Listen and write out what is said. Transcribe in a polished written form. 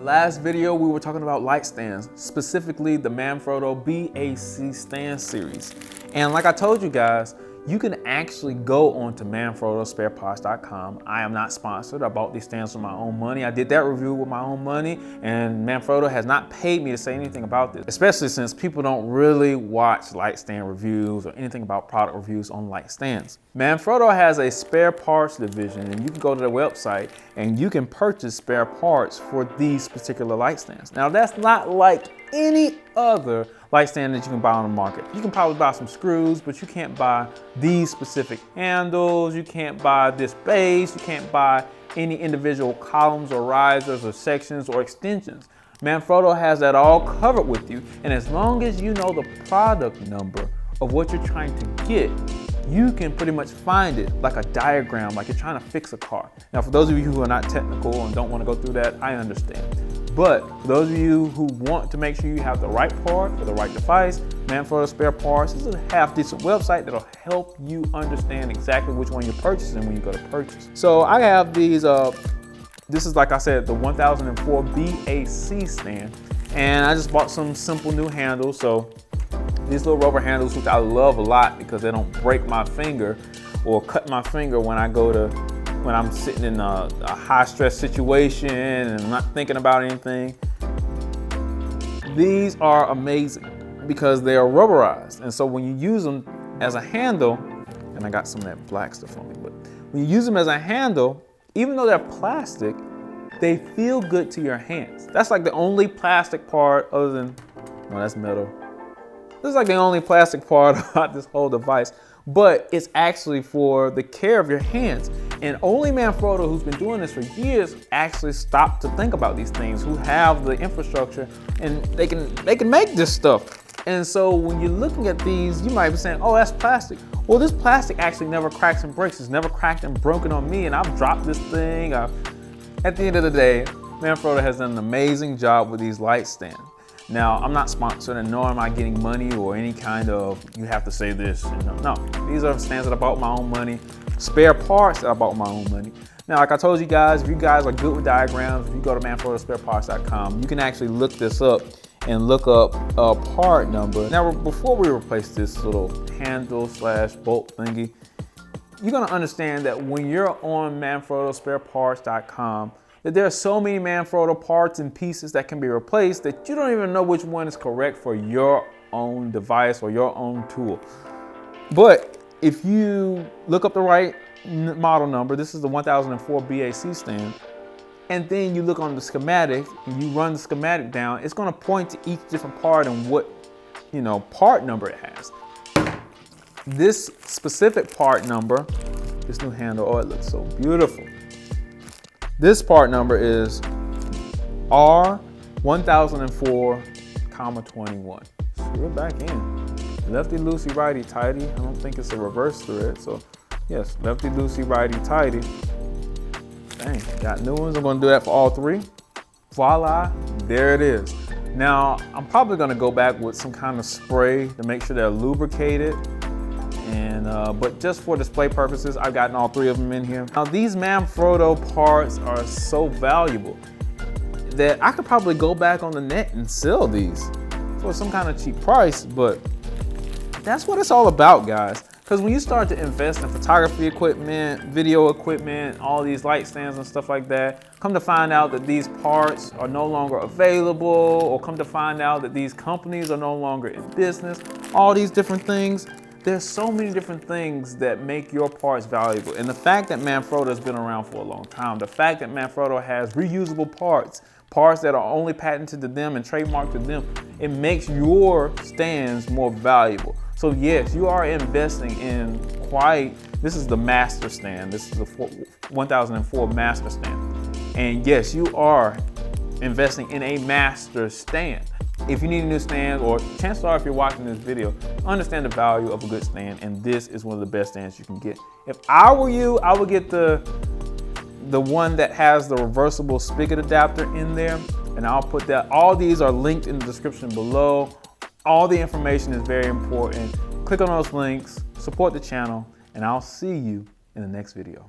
the last video, we were talking about light stands, specifically the Manfrotto BAC stand series. And like I told you guys, you can actually go onto ManfrottoSpareParts.com. I am not sponsored. I bought these stands with my own money. I did that review with my own money, and Manfrotto has not paid me to say anything about this, especially since people don't really watch light stand reviews or anything about product reviews on light stands. Manfrotto has a spare parts division, and you can go to their website and you can purchase spare parts for these particular light stands. Now, that's not like any other light stand that you can buy on the market. You can probably buy some screws, but you can't buy these specific handles. You can't buy this base. You can't buy any individual columns or risers or sections or extensions. Manfrotto has that all covered with you. And as long as you know the product number of what you're trying to get, you can pretty much find it like a diagram, like you're trying to fix a car. Now, for those of you who are not technical and don't want to go through that, I understand. But for those of you who want to make sure you have the right part for the right device, Manfrotto Spare Parts is a half-decent website that'll help you understand exactly which one you're purchasing when you go to purchase. So I have these, this is, like I said, the 1004 BAC stand, and I just bought some simple new handles. So these little rubber handles, which I love a lot because they don't break my finger or cut my finger when I'm sitting in a high stress situation and I'm not thinking about anything. These are amazing because they are rubberized. And so when you use them as a handle, and I got some of that black stuff on me, but when you use them as a handle, even though they're plastic, they feel good to your hands. That's like the only plastic part other than, no, that's metal. This is like the only plastic part about this whole device, but it's actually for the care of your hands. And only Manfrotto, who's been doing this for years, actually stopped to think about these things, who have the infrastructure and they can make this stuff. And so when you're looking at these, you might be saying, oh, that's plastic. Well, this plastic actually never cracks and breaks. It's never cracked and broken on me, and I've dropped this thing. At the end of the day, Manfrotto has done an amazing job with these light stands. Now, I'm not sponsored, and nor am I getting money or any kind of, you have to say this. No, these are stands that I bought with my own money, spare parts that I bought with my own money. Now, like I told you guys, if you guys are good with diagrams, if you go to ManfrottoSpareParts.com, you can actually look this up and look up a part number. Now, before we replace this little handle slash bolt thingy, you're gonna understand that when you're on ManfrottoSpareParts.com, that there are so many Manfrotto parts and pieces that can be replaced that you don't even know which one is correct for your own device or your own tool. But if you look up the right model number, this is the 1004 BAC stand, and then you look on the schematic and you run the schematic down, it's gonna point to each different part and what, part number it has. This specific part number, this new handle, oh, it looks so beautiful. This part number is R1004,21. Screw it back in. Lefty loosey, righty tighty. I don't think it's a reverse thread, so yes, lefty loosey, righty tighty. Dang, got new ones. I'm gonna do that for all three. Voila, there it is. Now, I'm probably gonna go back with some kind of spray to make sure they're lubricated. But just for display purposes, I've gotten all three of them in here. Now, these Manfrotto parts are so valuable that I could probably go back on the net and sell these for some kind of cheap price, but that's what it's all about, guys. Because when you start to invest in photography equipment, video equipment, all these light stands and stuff like that, come to find out that these parts are no longer available, or come to find out that these companies are no longer in business, all these different things. There's so many different things that make your parts valuable. And the fact that Manfrotto has been around for a long time, the fact that Manfrotto has reusable parts that are only patented to them and trademarked to them, it makes your stands more valuable. So yes, you are investing in this is the master stand. This is the 1004 master stand. And yes, you are investing in a master stand. If you need a new stand, or chances are if you're watching this video, understand the value of a good stand, and this is one of the best stands you can get. If I were you, I would get the one that has the reversible spigot adapter in there, and I'll put that. All these are linked in the description below. All the information is very important. Click on those links, support the channel, and I'll see you in the next video.